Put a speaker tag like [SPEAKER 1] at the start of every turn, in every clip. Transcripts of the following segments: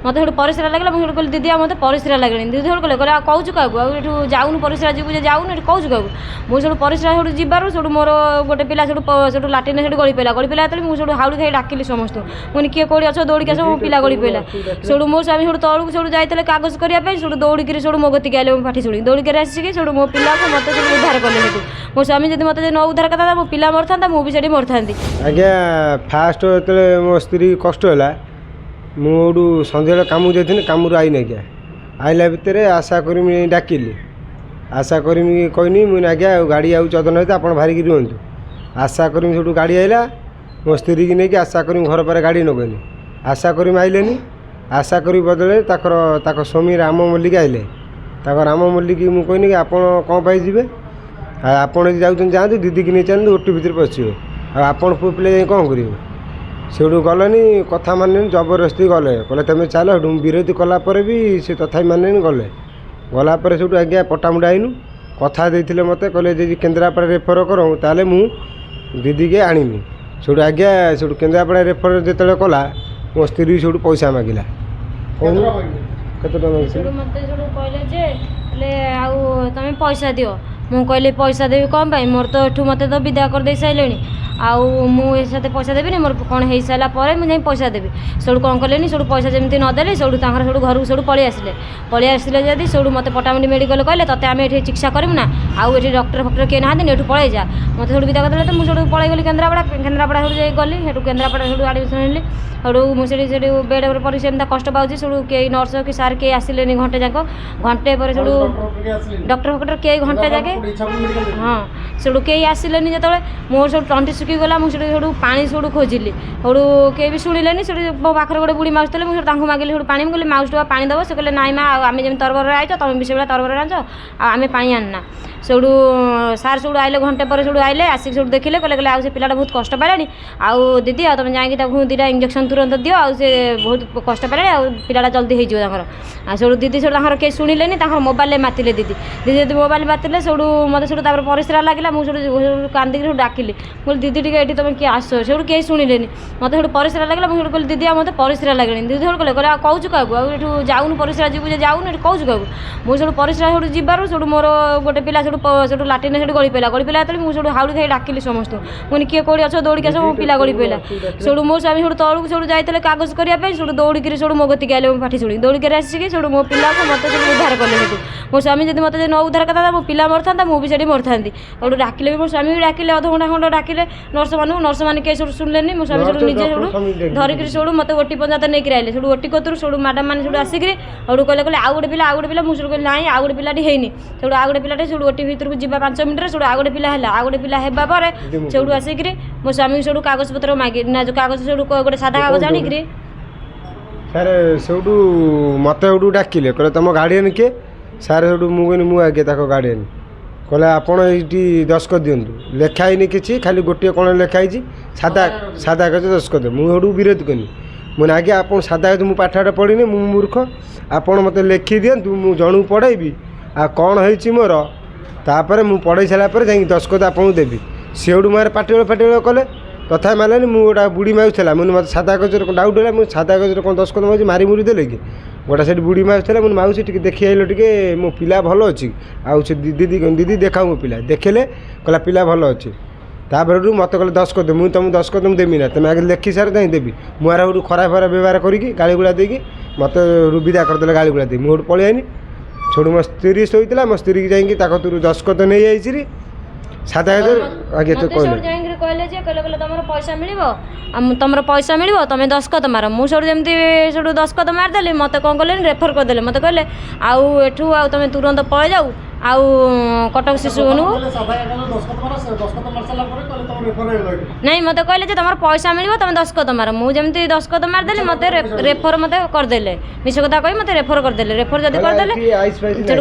[SPEAKER 1] मत से परिश्रा लगे मुझे कहली दीदी मत परिश्रा लगे दीदी कहले कहले कहूँ क्या जाऊन परिश्रा जीवु जाऊन कहूँ क्या मुझे परिश्रा जीवार सब मोर गोटे पिला सब लाट्रिन गली पड़ा मुझे हाउड़ी खाई डाकिली समस्त मुझे किए कौड़ी अच्छे दौड़िक आस पिला गली पड़ा सब मो स्वामी सब तौक सब जाते कागज करने सब दौड़िकी सब मो गति आए पाठी शुणी दौड़िक आसिक सब मो पिला को मत सब उद्धार कले मो स्वामी जब मत न उद्धार करता मो पिला मर था मुझे मर था
[SPEAKER 2] आज्ञा फास्ट जो मो स्त्री कष्ट है मुझे सन्ध्या कम जाती कम आई आज्ञा आइला भितर आशा करमी डाकिली आशा करमी कहनी मुझे आज्ञा गाड़ी आउ चदन होता आप बाहरिकी रुहतु आशा करमी सब गाड़ी आइला मो स्त्री की नहीं आशा करमी घर पर गाड़ी नगनी आशा करमी आइलेनी आशा करी बदले ताक स्वामी राम मल्लिक आइले राम मल्लिक मुझे कहनी कि आप कौन पाई जी आपड़ जाऊँ जातु दीदी की नहीं चाहते ओटी भितर पशे आपड़ पुओ पिले जाए कौन करेंगे से गलनी कथा माने जबरदस्ती गले कहले तुम चल विरोध कलापर भी सी तथा माने गले गलापर से आज्ञा पटामुटा आईनु कथा देते मत कहले जी केन्द्रापड़ा रेफर कर ताले मु दीदी के आनीमी से आज्ञा से केन्द्रापड़ा रेफर जो कला मो स्त्री सब पैसा मागिला
[SPEAKER 1] तुम पैसा दियो मु कहली पैसा देवी कौन पाई मोर तो एठू मत तो विदा कर दे सारे आउ मुझे पैसा देवी मोर कौन हो सारापर मुझे पैसा देवी सब कौन कले सब पैसा जमी नदेले सब सब घर सब पलि आसिले जदि सब मत पटामुटी मेडिकल कहले ते आम ये चिकित्सा करूँ ना आउ ये डॉक्टर फक्टर किए ना एठू पलि जा मत सब विदा करदे तो मुझे पलि गली केन्द्रापड़ा सब गली से केन्द्रापड़ा सब आडमिशन हेली सू मुझे बेड पर से कष्ट पाऊँ सब कई नर्स कि सार किए आसिले घंटे जाक घंटे पर सब डॉक्टर फक्टर कई घंटे जाके हाँ से कई आसिले जो मोर सब तंटी सुखीगला मुझे पा सब खोजिली सू कई भी शुणिले से मो पाखे गोटे बुढ़ी माउस थे मुझे मागिली सब पा कहली माउस टा पा दब से कहले नाई माँ आम जमी तरबर आईच तुम भी से तरबर आंच आम पा आना से सार सब आइले घंटे पर सब आइले आसिक सब देखिले कहले कहले से पिलाटा बहुत कष्ट पाला आउ दीदी आ तुम जाकि दीटा इंजेक्शन तुरंत दियो आ से बहुत कष्ट पाला आ पिलाटा जल्दी हो सब दीदी सब कई शुणिले मोबाइल मातिले दीदी दीदी मोबाइल मातिले सब मत सब परिश्रा लगे मुझे कांदिक डाकिली बोली दीदी टे तुम किए आस सब कई शुणिले मत सब परिश्रा लगे मुझे कहली दीदी मत परिश्रा लगे दीदी कहले कहले कहूँ क्या जाऊन परिश्रा जीवु जाऊन कहूँ क्या मुझे सब परिश्रा जीवार सब मोर गोटे पिला सब लाट्रिन गली पड़ा मुझे हाउड़ी खाई डाकिली समस्त मुझे किए कौड़ी अच्छे दौड़िक आस पिला गली पड़ा सब मो स्वामी सब तौक सब जाते कागज करने सब दौड़िकी सब मो गति आए पाठी शुणी दौड़िक आसिक सब मो पिला को मत सब उद्धार कले मो स्वामी जब मत न उद्धार करता मो पिला मर था मुझे मर था डाकिले मो स्वामी भी डाकिले अध घंटा खंड डाकिले नर्स मैंने कई सब शुणिले मो स्वामी सब निजे सब धरिक सब मत ओटी पंचायत नहीं आए सब ओटी कतरू सब मैडम मैंने सब आसिक कहले कहले आउ गोटे पिला मुझे कहली ना आउ गोटे पिलाटी हैनी सब आउ गोटे पिलाटे सब ओटी भितर को जीवा 5 मिनट सब आउ गोटे पिला है आउ गोटे पिला हेबापर सब आसिक मो स्वामी सब कागज पत्र मागे ना जो कागज सब गोटे सादा कागज आनिक
[SPEAKER 2] सारे सब मत डाकिले कहले तुम गार्डियन किए सारे सब मुझे आगे गार्डियन कहले आपड़ ये दस्खत दिंतु लेखाईनी कि खाली गोटे कौन लेखाई सादा सादा कागज दस्खत मुझे विरोध कनी मुझे आगे आप सादा कागज मुझे पाठटा पढ़ी मु मूर्ख आपड़ मत लिखि दिंतु मु जन पढ़ेबी आ कौन हो मोर तापर मु पढ़े सारापर जा दस्खत आपको देवी सेठू मारे पाटिगल कले तथा मानी मुझे बुढ़ी माउस था मुझे मत सादा कागज डाउट है मुझे सादा कागज कौन दस्खत मारे मारी मुरी देले कि गोटा से बुढ़ी माउस था मुझे माउस टी देखी आइल टे मो पिला भल अच्छी आउ से दीदी दीदी देखा मो पिला देखले कहला पिला भल अच्छी तापर मत कहले दस्खत मुझे तुम दस्खत मुझे देवी ना तुम आगे लिखी सारे कहीं देवी मुझे खराब खराब व्यवहार करी गाड़ी गुड़ा देकी मत विदा करदे गाड़ी गुड़ा दी मुझे पलि आनी छोड़ मो स्त्री शोला मो स्त्री की जाकि दस्खत नहीं आई सादा आगे तो
[SPEAKER 1] कहले तुम पैसा मिल तुम पैसा मिल तुम दस्खत मार मुझे जमी सब दस्खत मारदेली मत कौन कले रेफर करदे मत कहले आउ एठू आ तुम तुरंत पलि जाऊ आउ कटक शिशु नहीं मत कहले तुम पैसा मिल तुम दस्खत मार मुझे दस्खत मारदेली मत रेफर मत करदे मिछ कथा कही मत रेफर करदे रेफर जब करदे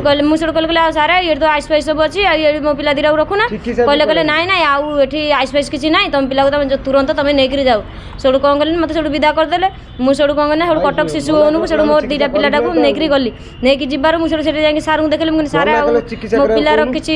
[SPEAKER 1] कहले मुझे कहले सारे ये तो आइस पाइस सब अच्छी ये मो पिला दीटा रखुना कहले कहले नाई ना आउ ये आइस पाइस किसी ना तुम पिला तुम तुरंत तुम नहीं जाओ सब कौन कल मत सब विदा करदे मुझे कौन करना कटक शिशु को मोर दीटा पिलाटा को नहीं गली नहीं जीवार मुझे सार को देखली मुझे सारे मो पिलार किसी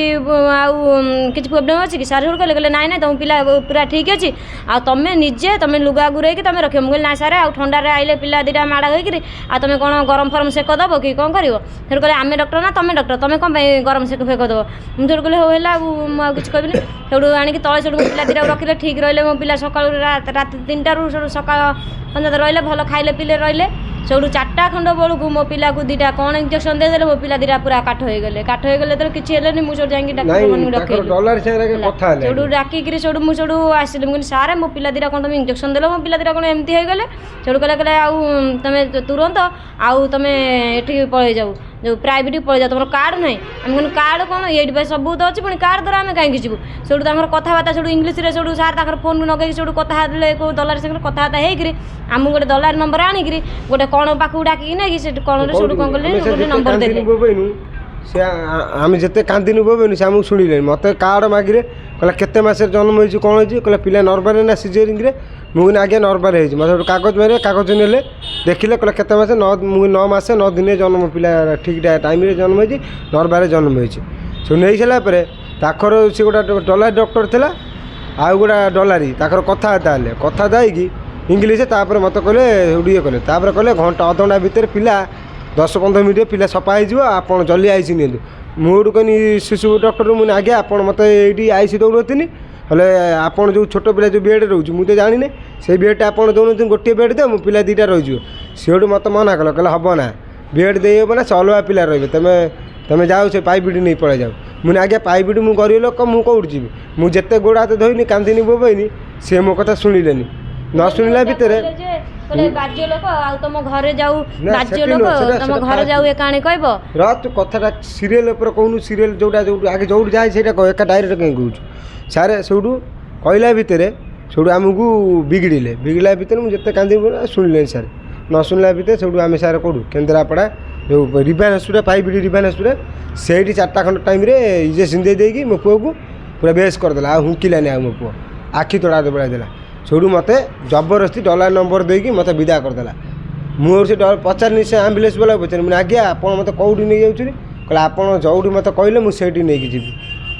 [SPEAKER 1] प्रोब्लेम अच्छी कि सार कहले कहले नाई ना तुम पिला पिला पूरा ठीक अच्छी आ तुम निजे तुम लुगा गुरई तुम रख मुझे ना सारे आ ठंडारे आइले पिला दुटा माड़ होकर आ तुम कौन गरम फरम सेक दब कि कौन कर फिर कहले आम डक्टर ना तुम डक्टर तुम कौन गरम सेक फेक दब मुझे कहले हो है किसी कहबिनी से आणिक तले से पिला दुटा रखिले ठीक रही मो पिला सका रात 3टारू सका पर्यटन रही भल खाइले पिले रही से 4टा खंड बेलू मो पिला को 2टा कौन इंजेक्शन देदेले मो पिला 2टा पूरा काठ हो गले तो किसी है मुझे जाकि डाक्टर डाकिक मुझे आसिली मुझे सारे मो पिला 2टा कौन तुम इंजेक्शन देल मो पिला 2टा कौन एमती हो गले से कहले तुम तुरंत आउ तुम ये पलि जाऊ जो प्राइवेट पलि जाओ तुम कार्ड ना आम कहूँ कार्ड कौन ये सब तो अच्छी पुणी कार्ड द्वारा आम कहीं जीवु से कथबार्ता से इंग्लीश सार फोन नगे से कथा दलार से कथबार्ता होकर आम गोटे दलार नंबर आणिक गोटे कौन पाखक डाकिक नहीं से कौन कौन कले नंबर देते
[SPEAKER 2] से आम जिते कांदिनी बोबेनु से आमको शुणिले मत कार्ड मागिले कहला केते मास जन्म हो कौन हो कहला पिला नर्माल ना सिजेरिंग मुझे आगे नर्माल हो मतलब कागज मारे कागज ने देखिले कहला केते मास 9 मास 9 दिन जन्म पिला ठीक टाइम जन्म हो नर्माल जन्म हो नहीं सारापर ताकर से गोटे डलार डॉक्टर थिला आउ गोटा डलारी ताकर कथबार्ता हेले कथबार्ता होगी इंग्लीश मत कहले ये कले कहले घंटा अधघंटा भितर पिला 10-15 मिनट पिला सफा हो आप जल्दी आईसी नि मुझे कहनी शिशु डॉक्टर मुझे आगे आप मत ये आईसी दौनी हेले आप जो छोट पिला जो बेड रोज मुझे जानी से बेडटा आप दौन गोटे बेड दे मो पिला 2टा रही सीठू मत मना कल कहला हम ना बेड दे हे ना से अलग पिला रे तुम जाओ से पाइपिट नहीं पड़े जाओ मुझे आगे पाइपिट मुझे गरीब लोक मुझे कौट जी मुझे गोड़ हाथ धोनी कांदिनी बोबईनी सी मो कथा शुणिले न शुणिला भितर
[SPEAKER 1] बाज्य लोक तुम घर जाऊ बाज्य लोक तुम घर जाऊ एक कह
[SPEAKER 2] तू कथा सीरियल कहूँ सीरियल जोटा जो आगे जो जाए से एक डायरेक्ट कहीं कहूँ सारे से कहला भितर से आमको बिगड़े भितर मुझे कांदी शुणिले सारे न शुणिला भितर से आम सारे कौटू केन्द्रापड़ा जो रिभान हस्पिटाल पाइपिटी रिभान हस्पिटाल से 4टा खंड टाइम इंजेक्शन दे मो पुआ को पूरा बेस करदेला आ हुंकिलानी आ मो पुआ आखि तड़ा बढ़ादेला से मत जबरदस्ती डलार नंबर देकी मत विदा करदेला मुझे पचारनी से आम्बुलांस वाला पचार मुझे आगे आप मत कौटी नहीं जाऊँ कहले आप जो मत कहले मुझे नहीं जी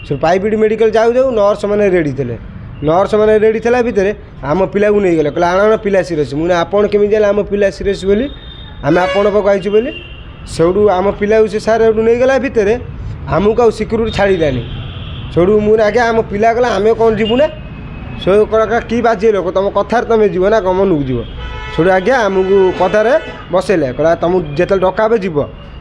[SPEAKER 2] से प्राइवेट मेडिकल जाऊ जाऊ नर्स मैंने रेडी थे नर्स मैंने रेडी थला भितर आम पिला को नहीं गले कहले आण पिला सीरीयस मुझे आपड़ केमी जाए आम पिला सीरीयस बोली आम आपण पाक आई बोली से आम पिला से सारे नहीं गला भितर आमको सिक्यूरीटी छाड़ानी से मुझे आगे आम पिला गला आम कौन जीवु ना से कि बाजी लोक तुम कथार तुम जीव ना कमनक जीव से आगे आमको पदारे बसैले कहला तुम जिते डका जीव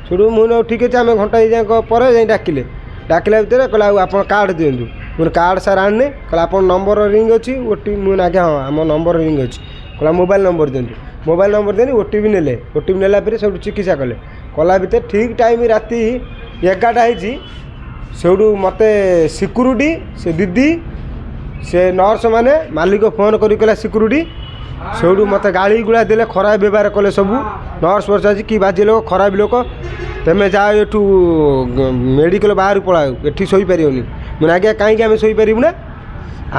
[SPEAKER 2] से मुझे ठीक अच्छे आम घंटा पर जाए डाकिले डाकिला भितर कहला आप कार्ड दिंतु मुझे कार्ड सार आने कहला आप नंबर रिंग अच्छी ओटी मुझे आगे हाँ आम नंबर रिंग अच्छी कहला मोबाइल नंबर दिंतु मोबाइल नंबर देनी ओटीपी नेले ओटीपी नेला फिर सब चिकित्सा कले कला भितर ठीक टाइम राति 11टा होती से मत सिक्यूरीटी से दीदी से नर्स मैंने मालिक फोन करा सिक्यूरीटी से मत गाड़ी गुड़ा देले खराब व्यवहार कले सब नर्स वर्ष आज कि बाजी लोक खराब लोक तुम जाओ एठू मेडिकल बाहर पलाओ ये शोपार मुझे आगे कहीं आम शोपारू ना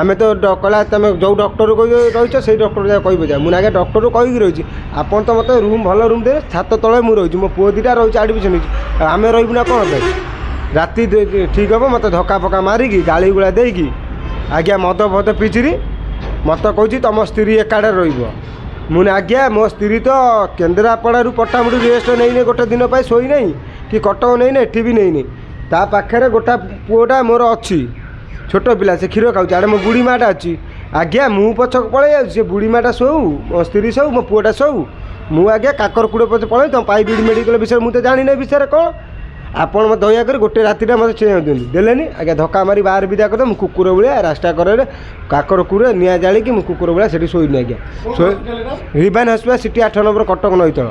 [SPEAKER 2] आम तो कहला तुम जो डॉक्टर रही से डॉक्टर जा कह जा मुझे आगे डॉक्टर कहीकि रही आप तो मत रूम भल रूम दे छात तले मुझे रही मो पुओ 2टा रही एडमिशन हो आम रही ना कौन राति ठीक हम मत धक्का फक्का मारिकी गाड़ी गुड़ा देकी आज्ञा मद फद पिचिरी मत कह तुम स्त्री एकाड़े रुझे आज्ञा मो स्त्री तो केन्द्रापड़ू पट्टामुड़ी रेस्ट नहीं गोटे दिन पर शोई ना कि कटक नहीं एटी भी नहीं ता पाखे गोटा पुओटा मोर अच्छी छोट पिला से क्षीर खाऊँ आड़े मो बुढ़ी माटा अच्छी आज्ञा मु पछक पलि से बुढ़ी माटा शोऊ मो स्त्री शोऊ मो पुओटा शोऊ मु आज्ञा काकर कूड़े पचे पलि तुम प्राइवेट मेडिकल विषय मुझे जानी ना विषय कौन आपण मत दयाकर गोटे रातिटा मत चेह दिखाँ देलेनी आज्ञा धक्का मारी बाहर विदा कर मु कुकुर भाया रास्ता करे काकर कूड़े निआ जाड़ी मु कुकुर भाया से शोनी आज्ञा रिभान हस्पिटाल सिटी 8 नंबर कटक नईतल।